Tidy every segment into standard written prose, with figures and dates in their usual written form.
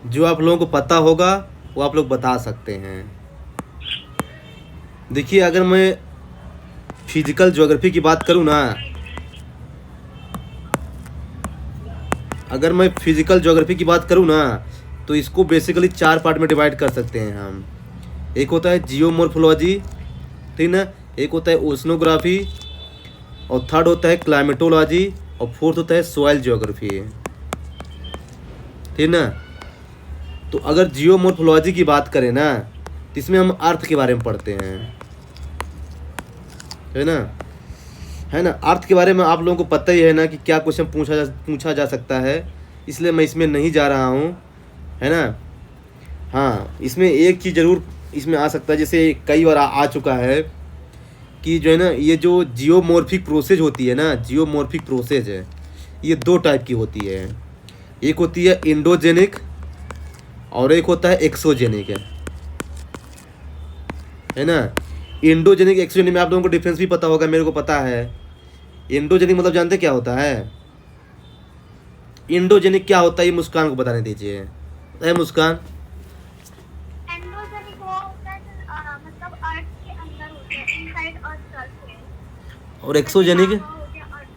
जो आप लोगों को पता होगा वो आप लोग बता सकते हैं। देखिए, अगर मैं फिजिकल ज्योग्राफी की बात करूँ ना, अगर मैं फिजिकल ज्योग्राफी की बात करूँ ना, तो इसको बेसिकली 4 पार्ट में डिवाइड कर सकते हैं हम। एक होता है जियोमॉर्फोलॉजी, ठीक ना, एक होता है ओशनोग्राफी, और थर्ड होता है क्लाइमेटोलॉजी, और फोर्थ होता है सॉइल ज्योग्राफी, ठीक ना। तो अगर जियोमॉर्फोलॉजी की बात करें ना, तो इसमें हम अर्थ के बारे में पढ़ते हैं, है ना। है ना, अर्थ के बारे में आप लोगों को पता ही है ना कि क्या क्वेश्चन पूछा जा सकता है, इसलिए मैं इसमें नहीं जा रहा हूँ, है ना। हाँ, इसमें एक चीज़ ज़रूर इसमें आ सकता है, जैसे कई बार आ चुका है कि जो है ना, ये जो जियोमॉर्फिक प्रोसेस होती है ना, जियोमॉर्फिक प्रोसेस है, ये 2 टाइप की होती है। एक होती है इंडोजेनिक और एक होता है एक्सोजेनिक, है ना। इंडोजेनिक एक्सोजेनिक में आप लोगों को डिफरेंस भी पता होगा, मेरे को पता है। इंडोजेनिक मतलब जानते क्या होता है? इंडोजेनिक क्या होता है ये मुस्कान को बताने दीजिए। है मुस्कान? एंडोजेनिक वो होता है मतलब अर्थ के अंदर होता है, इनसाइड अर्थ सरफेस। और जैसे एक्सोजेनिक? लावा हो गया अर्थ।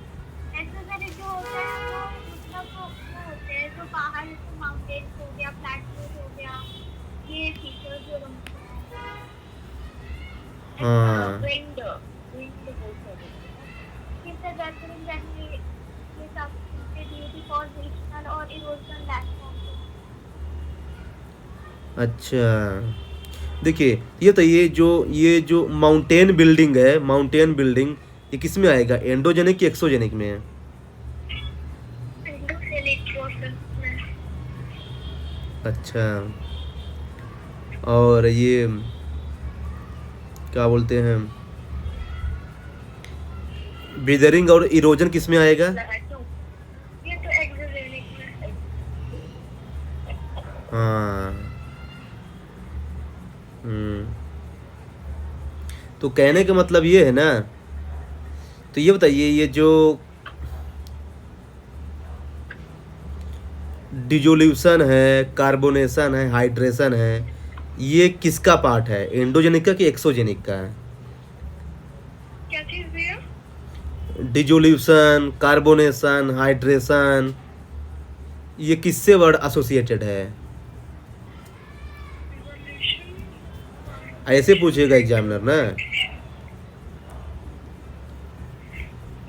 एक्सोजेनिक जो होता है वो मतलब वो होते हैं जो बाहर, जैसे माउंटेन्स हो गया, प्लेटफॉर्म हो गया, ये फीचर्स जो बनते हैं। हाँ, विंड विंड बोलते हैं इसको। इससे वेदरिंग वैली ये सब इसके ड्यूटी फॉर्मेशनल और इरोजन लैंडफॉर्म। अच्छा। देखिए, ये जो माउंटेन बिल्डिंग है, माउंटेन बिल्डिंग, ये किस में आएगा, एंडोजेनिक या एक्सोजेनिक में है? एंडोजेनिक प्रोसेस में। अच्छा। और ये क्या बोलते हैं, विदरिंग और इरोजन किस में आएगा? ये तो एक्सोजेनिक में। हाँ। हम्म। तो कहने का मतलब ये है ना, तो ये बताइए, ये जो डिजोल्यूशन है, कार्बोनेशन है, हाइड्रेशन है, ये किसका पार्ट है, एंडोजेनिक का कि एक्सोजेनिक का? क्या चीज भैया? डिजोल्यूशन, कार्बोनेशन, हाइड्रेशन, ये किससे वर्ड एसोसिएटेड है? ऐसे पूछेगा एग्जामिनर ना।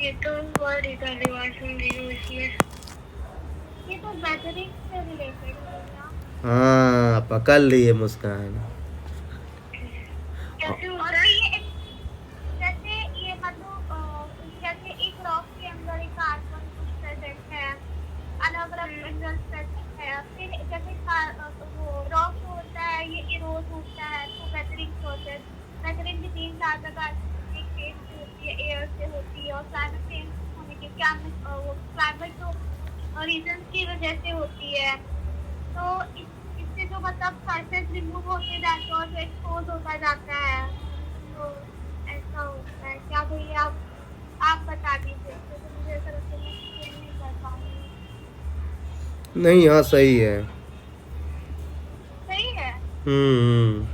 ये तो वर्ड ही था, रिवाज समझी हूँ इसमें। ये तो वेदरिंग से रिलेटेड है भैया। हाँ, पकड़ लिए मुस्कान। कैसे होता है ये जैसे ये मतलब जैसे एक रॉक के अंदर एक कार्बन कुछ प्रेजेंट है, अलग अलग मिनरल्स प्रेजेंट है, फिर जैसे वो रॉक जो होता है ये इरोज होता है, तो वेदरिंग प्रोसेस। वेदरिंग भी 3 4 प्रकार की फेज से होती है, एयर से होती है, और क्लाइमेट चेंज होने के क्या वो क्लाइमेट जो रीजन की वजह से होती है। तो इससे जो मतलब सरफेस रिमूव होते जाते हैं और जो एक्सपोज होता जाता है, तो ऐसा होता है। क्या भैया आप बता दीजिए, क्योंकि मुझे ऐसा लगता है मैं एक्सप्लेन नहीं कर पाऊंगी। नहीं, हाँ सही है। सही है। हम्म।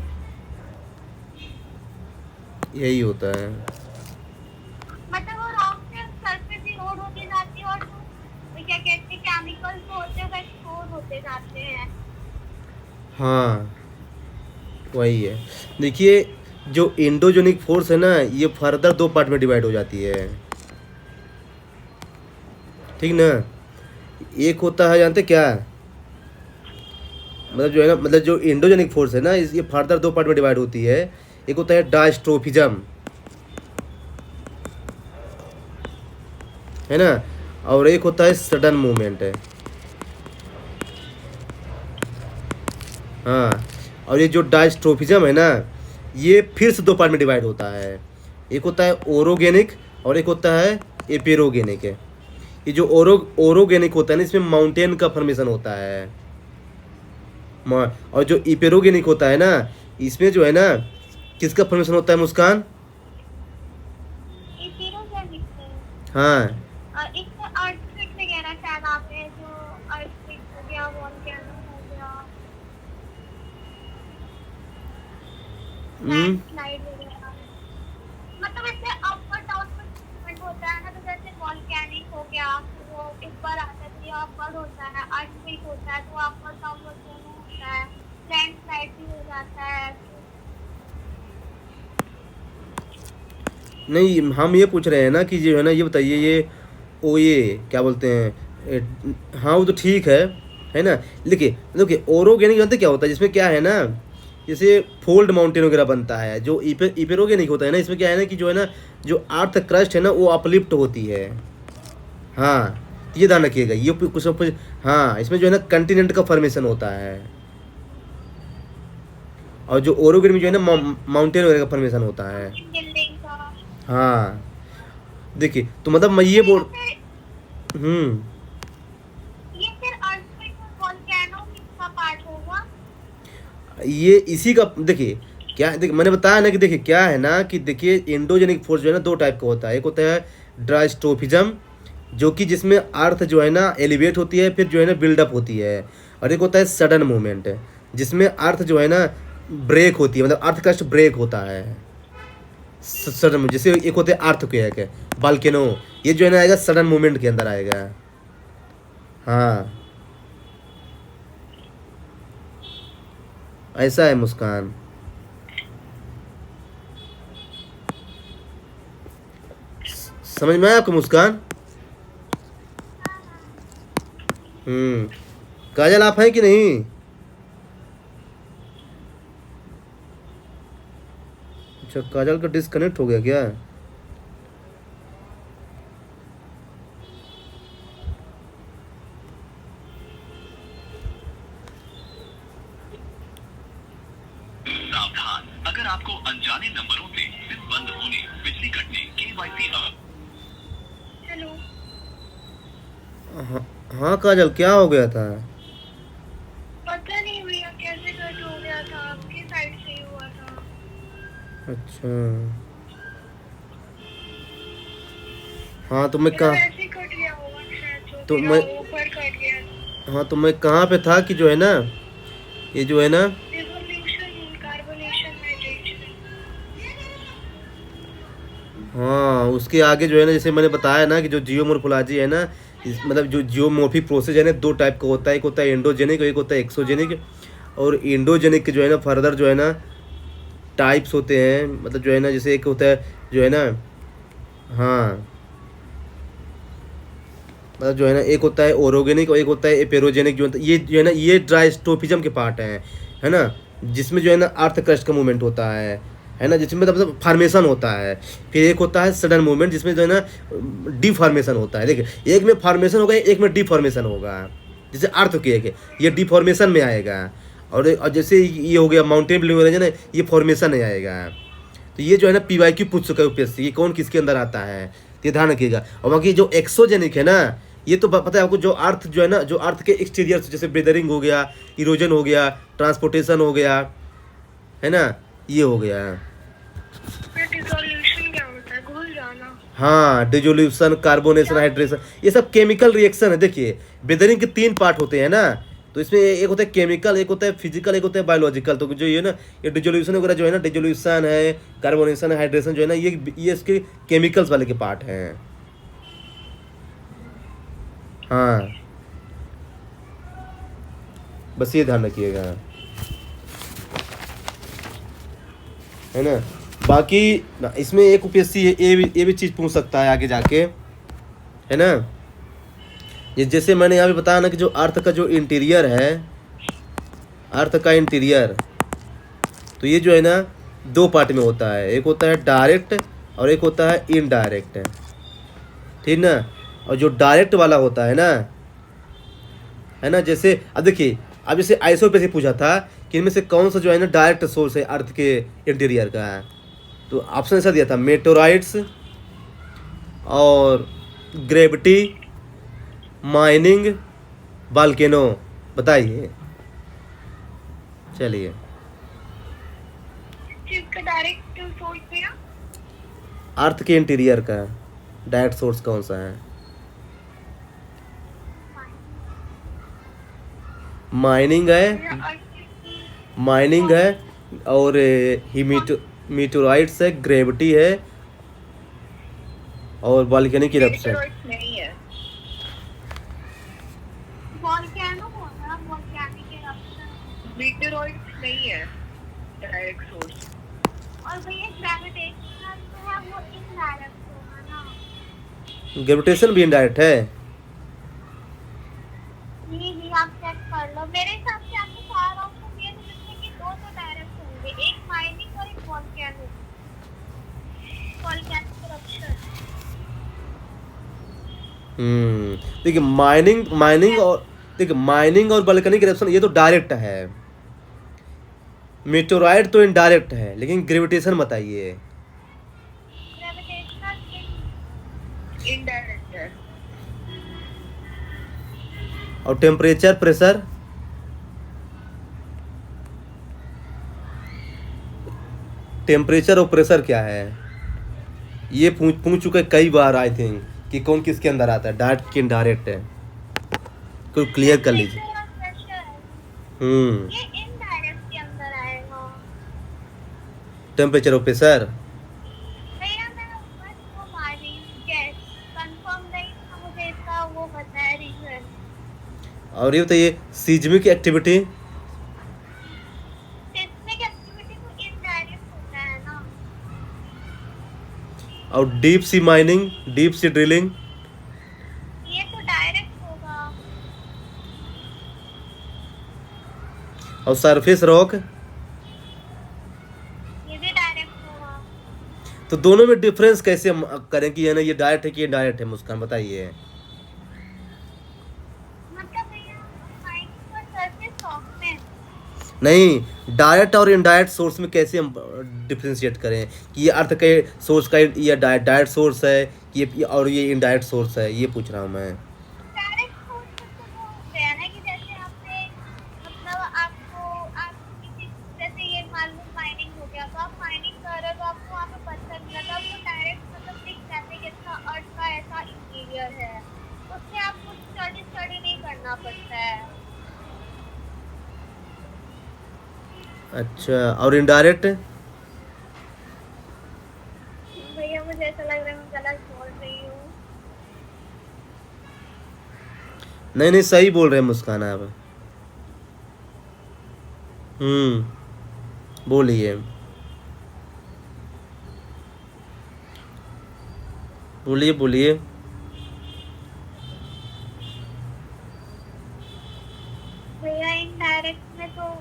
यही होता है। मतलब वो रॉक से सरफेस इरोड होती जाती है और जो क्या कहते हैं केमिकल्स होते हैं वो एक्सपोज होते जाते हैं। हाँ, वही है। देखिए, जो एंडोजेनिक फोर्स है ना, ये फर्दर 2 पार्ट में डिवाइड हो जाती है, ठीक ना। एक होता है, जानते क्या, मतलब जो है ना, मतलब जो एंडोजेनिक फोर्स है ना, ये फर्दर 2 पार्ट में डिवाइड होती है। एक होता है डायस्ट्रोफिज्म, है ना, और एक होता है सडन मूवमेंट है। हाँ, और ये जो डायस्ट्रोफिज्म है ना, ये फिर से 2 पार्ट में डिवाइड होता है। एक होता है ओरोगेनिक और एक होता है एपेरोगेनिक है। ये जो ओरोगेनिक होता है ना, इसमें माउंटेन का फॉर्मेशन होता है। और जो इपेरोगेनिक होता है ना, इसमें जो है ना, किसका फॉर्मेशन होता है मुस्कान? इरोजेनिक है। हाँ। एक अर्थक्वेक वगैरह शायद आते हैं, जो अर्थक्वेक हो गया, वॉल्केनो हो गया। लैंडस्लाइड वगैरह, मतलब इससे अप और डाउन में मूवमेंट होता है ना, तो जैसे वॉल्केनिक हो गया, फिर वो एक बार आता है तो ये अपवर्ड होता है, अर्थक्वेक होता है तो अपवर्ड डाउनवर्ड दोनों होता है, लैंडस्लाइड भी हो जाता है। नहीं, हम ये पूछ रहे हैं ना कि जो है ना, ये बताइए, ये क्या बोलते हैं, हाँ वो तो ठीक है ना। देखिए देखिए, ओरोगेनिक जानते क्या होता है, जिसमें क्या है ना, जैसे फोल्ड माउंटेन वगैरह बनता है। जो इपेरोगेनिक होता है ना, इसमें क्या है ना कि जो है ना, जो अर्थ क्रस्ट है ना वो अपलिफ्ट होती है। हाँ, तो ये ध्यान रखिएगा, ये कुछ हाँ, इसमें जो है ना कंटिनेंट का फॉर्मेशन होता है, और जो ओरोगेनिक में जो है ना माउंटेन वगैरह का फॉर्मेशन होता है। बिल्डिंग का। हाँ, देखिए तो मतलब मैं ये तो बोल हम्म ये फिर अर्थक्वेक और वॉल्केनो किसका पार्ट होगा? ये इसी का देखिए, क्या है, देखिए मैंने बताया ना कि देखिए क्या है ना कि देखिए एंडोजेनिक फोर्स जो है ना दो टाइप का होता है। एक होता है ड्राइस्टोफिज्म, जो कि जिसमें अर्थ जो है ना एलिवेट होती है, फिर जो है ना बिल्डअप होती है। और एक होता है सडन मूवमेंट, जिसमें अर्थ जो है ना ब्रेक होती है, मतलब अर्थ क्रस्ट ब्रेक होता है सडन। जैसे एक होते हैं अर्थ क्वेक, वोल्केनो, ये जो है ना आएगा सडन मूवमेंट के अंदर आएगा। हाँ, ऐसा है मुस्कान। समझ में आया आपको मुस्कान? काजल आप हैं कि नहीं? अच्छा, काजल का डिस्कनेक्ट हो गया क्या? सावधान, अगर आपको अनजाने नंबरों से सिम बंद होने, बिजली कटने, केवाईसी हेलो। हाँ, हाँ काजल, क्या हो गया था? पता नहीं भैया कैसे कट हो गया था, आपकी साइड से ही हुआ था। अच्छा, हाँ तो मैं मेरा कहाँ वैसे ही कट गया होगा शायद, तो तो मेरा मैं ऊपर कट गया। हाँ तो मैं कहाँ पे था कि जो है ना, ये जो है ना, रिवोल्यूशन, कार्बोनेशन, हाइड्रेशन। हाँ उसके आगे जो है ना, जैसे मैंने बताया ना कि जो जियोमोर्फोलॉजी है ना, मतलब जो जियोमोर्फिक प्रोसेस है ना, दो टाइप का होता है। एक होता है एंडोजेनिक और एक होता है एक्सोजेनिक। और एंडोजेनिक के जो है ना फर्दर जो है ना टाइप्स होते हैं, मतलब जो है ना, जैसे एक होता है जो है ना, हाँ मतलब जो है ना, एक होता है ओरोगेनिक और एक होता है एपेरोजेनिक। जो ये जो है ना, ये ड्राइस्टोफिज्म के पार्ट हैं, है ना, जिसमें जो है ना अर्थ क्रस्ट का मूवमेंट होता है ना, जिसमें मतलब फॉर्मेशन होता है। फिर एक होता है सडन मूवमेंट, जिसमें जो है ना डिफॉर्मेशन होता है। देखिए, एक में फॉर्मेशन होगा, एक में डिफॉर्मेशन होगा। जैसे अर्थ के एक ये डिफॉर्मेशन में आएगा, और जैसे ये हो गया माउंटेन बिल्डिंग वगैरह ना, ये फॉर्मेशन में आएगा। तो ये जो है ना PYQ पूछ चुका है यूपीएससी, ये कौन किसके अंदर आता है, तो ये ध्यान रखिएगा। और बाकी जो एक्सोजेनिक है ना, ये तो पता है आपको, जो अर्थ जो है ना, जो अर्थ के एक्सटीरियर जैसे वेदरिंग हो गया, इरोजन हो गया, ट्रांसपोर्टेशन हो गया, है ना, ये हो गया। डिसोल्यूशन क्या होता है? घुल जाना। हाँ, डिजोल्यूशन, कार्बोनेशन, हाइड्रेशन, ये सब केमिकल रिएक्शन है। देखिए, वेदरिंग के 3 पार्ट होते हैं ना, तो इसमें एक होता है केमिकल, एक होता है फिजिकल, एक होता है बायोलॉजिकल। तो जो ये ना, ये डिजोल्यूशन वगैरह जो है ना, डिजोल्यूशन है, कार्बोनेशन है, हाइड्रेशन जो है ना, ये इसके केमिकल्स वाले के पार्ट हैं। हाँ, बस ये ध्यान रखिएगा, है ना। बाकी इसमें एक यूपीएससी ये भी चीज़ पूछ सकता है आगे जाके, है ना। ये जैसे मैंने यहाँ पे बताया ना कि जो अर्थ का जो इंटीरियर है, अर्थ का इंटीरियर, तो ये जो है ना 2 पार्ट में होता है। एक होता है डायरेक्ट और एक होता है इनडायरेक्ट, ठीक ना। और जो डायरेक्ट वाला होता है ना, जैसे अब देखिए, अब जैसे आईएसओ पे से पूछा था कि इनमें से कौन सा जो है ना डायरेक्ट सोर्स है अर्थ के इंटीरियर का है, तो ऑप्शन ऐसा दिया था, मेटोराइट्स और ग्रेविटी, माइनिंग, वोल्केनो। बताइए, चलिए। जिसका डायरेक्ट सोर्स दिया। अर्थ के इंटीरियर का डायरेक्ट सोर्स कौन सा है? माइनिंग है, माइनिंग है, और मीटोराइट्स है, ग्रेविटी है और वॉल्केनिक इरप्शन। मीटरोइड्स नहीं है। वॉल्केनो होगा, वॉल्केनिक इरप्शन। मीटरोइड्स नहीं है डायरेक्ट सोर्स। और भैया ग्रेविटेशनल जो है वो इनडायरेक्ट होगा ना। ग्रेविटेशन भी इनडायरेक्ट है। जी आप चेक कर लो। मेरे हिसाब से आपको चार ऑप्शन दिए थे जिसमें कि दो तो डायरेक्ट होंगे, एक माइनिंग और एक वॉल्केनो, वॉल्केनिक इरप्शन। देखिए माइनिंग और वॉल्केनिक इरप्शन ये तो डायरेक्ट है। मीटोराइट तो इनडायरेक्ट है, लेकिन ग्रेविटेशन बताइए। ग्रेविटेशनल इनडायरेक्ट है। और टेम्परेचर, प्रेशर, टेम्परेचर और प्रेशर क्या है, ये पूछ चुके कई बार आई थिंक कि कौन किसके अंदर आता है, डायरेक्ट कि इनडायरेक्ट है। कोई क्लियर कर लीजिए। ये इनडायरेक्ट के अंदर आएगा। टेम्परेचर और प्रेशर। भैया मैं बस वो मानी गैस कंफर्म नहीं था, मुझे इसका वो पता है रीजन। और ये बताइए सीज्मिक एक्टिविटी। सिस्मिक एक्टिविटी तो इनडायरेक्ट होता है ना। और deep sea mining, deep sea drilling. ये तो डायरेक्ट होगा। और सरफेस रॉक। ये भी डायरेक्ट होगा। तो दोनों में डिफरेंस कैसे हम करें कि ये ना ये डायरेक्ट है कि ये डायरेक्ट है, मुस्कान बताइए। मतलब भैया माइनिंग और सरफेस रॉक में नहीं, डायरेक्ट और इनडायरेक्ट सोर्स में कैसे हम डिफरेंशिएट करें कि ये अर्थ के सोर्स का ये डायरेक्ट सोर्स है कि ये और ये इनडायरेक्ट सोर्स है, ये पूछ रहा हूँ मैं। डायरेक्ट सोर्स मतलब वो होते हैं ना कि जैसे आपने मतलब आप किसी जैसे ये मान लो माइनिंग हो गया, तो आप माइनिंग कर रहे हो तो आपको वहाँ पे पत्थर मिला, तो आपको डायरेक्ट मतलब दिख जाता है कि अच्छा अर्थ का ऐसा इंटीरियर है, उससे आपको स्टडी नहीं करना पड़ता है। अच्छा, और इनडायरेक्ट? भैया मुझे ऐसा लग रहा है मैं गलत बोल रही हूँ। नहीं सही बोल रहे हैं मुस्कान आप। बोलिए बोलिए बोलिए। भैया इनडायरेक्ट में तो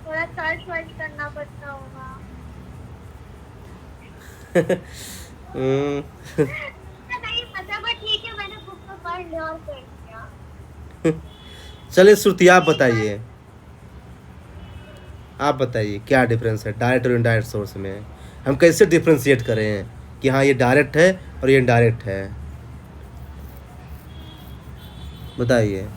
थोड़ा सर्च वर्च करना पड़ता होगा। नहीं पता, बट ठीक है मैंने बुक में पढ़ लिया और कर दिया। चलिए श्रुति आप बताइए, आप बताइए क्या डिफरेंस है डायरेक्ट और इनडायरेक्ट सोर्स में। हम कैसे डिफरेंशिएट करें कि हाँ ये डायरेक्ट है और ये इनडायरेक्ट है, बताइए।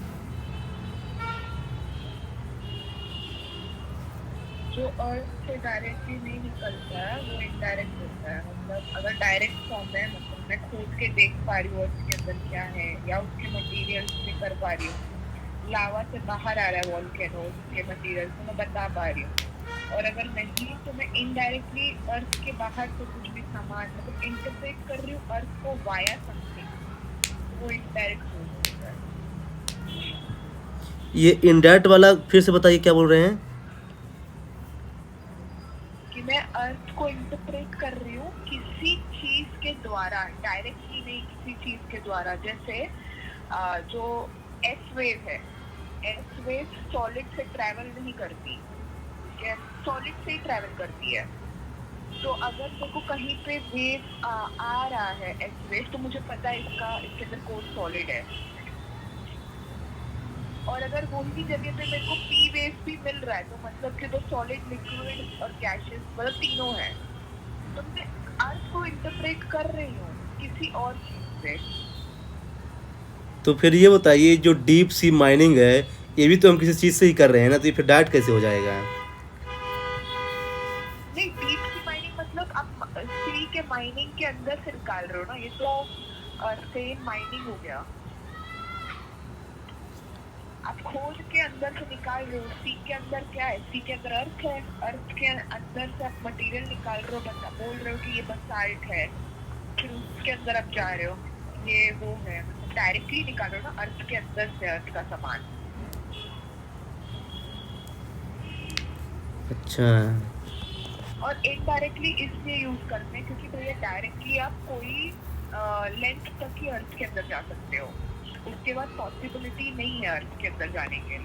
जो अर्थ से डायरेक्टली नहीं निकलता है वो इनडायरेक्ट होता है। मतलब अगर डायरेक्ट फॉर्म है, मतलब मैं खोद के देख पा रही हूँ अर्थ के अंदर क्या है या उसके मटेरियल्स में कर पा रही हूँ, लावा से बाहर आ रहा है वॉल्केनो के मटेरियल तो मैं बता पा रही हूँ। और अगर नहीं तो मैं इनडायरेक्टली अर्थ के बाहर से कुछ भी सामान मतलब इंटरप्रेट कर रही हूँ अर्थ को वाया समथिंग, वो इनडायरेक्ट होता है। ये इनडायरेक्ट वाला फिर से बताइए क्या बोल रहे हैं। कि मैं अर्थ को इंटरप्रेट कर रही हूँ किसी चीज के द्वारा, डायरेक्टली नहीं किसी चीज के द्वारा। जैसे जो एस वेव है, एस वेव सॉलिड से ट्रैवल नहीं करती, सॉलिड से ही ट्रैवल करती है। तो अगर मेरे को कहीं पे वेव आ रहा है एस वेव, तो मुझे पता है इसके अंदर कोई सॉलिड है। और अगर वही जगह पे मेरे को पी वेव भी मिल रहा है तो मतलब कि तो सॉलिड, लिक्विड और गैसेस मतलब तीनों है। तो मैं अर्थ को इंटरप्रेट कर रही हूँ किसी और चीज से। तो फिर ये बताइए जो डीप सी माइनिंग है ये भी तो हम किसी चीज़ से ही कर रहे हैं ना, तो ये फिर डायरेक्ट कैसे हो जाएगा। नहीं, डीप सी माइनिंग मतलब आप सी के माइनिंग के अंदर से निकाल रहे हो ना, ये तो सेम माइनिंग हो गया। आप खोद के अंदर से निकाल रहे हो, सी के अंदर क्या है, सी के अंदर अर्थ है, अर्थ के अंदर से आप मटेरियल निकाल रहे हो, बस आप बोल रहे हो कि ये बसाल्ट है, फिर उसके अंदर आप जा रहे हो ये वो है, मतलब डायरेक्टली निकाल रहे हो ना अर्थ के अंदर से अर्थ का सामान। अच्छा। और इनडायरेक्टली इसलिए यूज करते हैं क्योंकि भैया डायरेक्टली आप कोई लेंथ तक ही अर्थ के अंदर जा सकते हो, उसके बाद पॉसिबिलिटी नहीं है अर्थ के अंदर जाने के लिए।